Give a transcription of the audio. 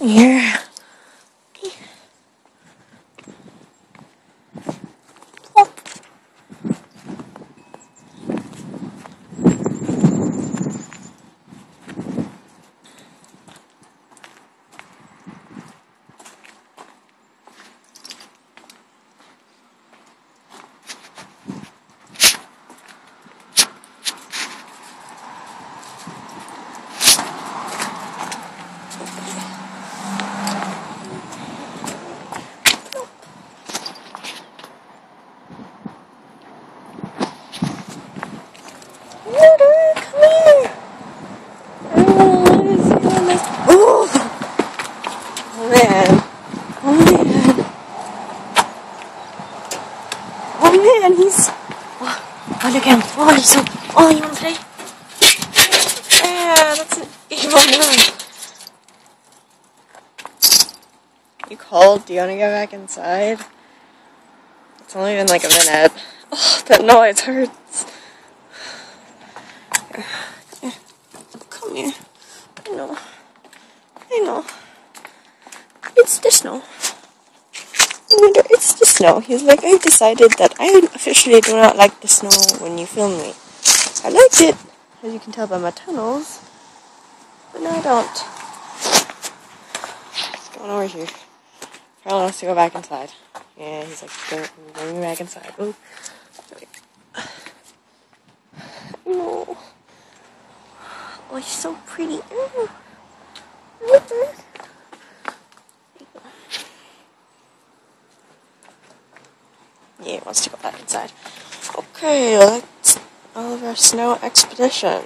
here. Oh man. Oh man, he's... Oh, look at him. Oh, he's so... Oh, you wanna play? Yeah, that's an evil man. You called? Do you wanna go back inside? It's only been like a minute. Oh, that noise hurts. Come here. I know. It's the snow. It's the snow. He's like, I've decided that I officially do not like the snow when you film me. I liked it, as you can tell by my tunnels, but now I don't. What's going over here? Charlie wants to go back inside. Yeah, he's like, going back inside. Ooh. No. Oh, he's so pretty. Ooh. Yeah, he wants to go back inside. Okay, that's all of our snow expedition.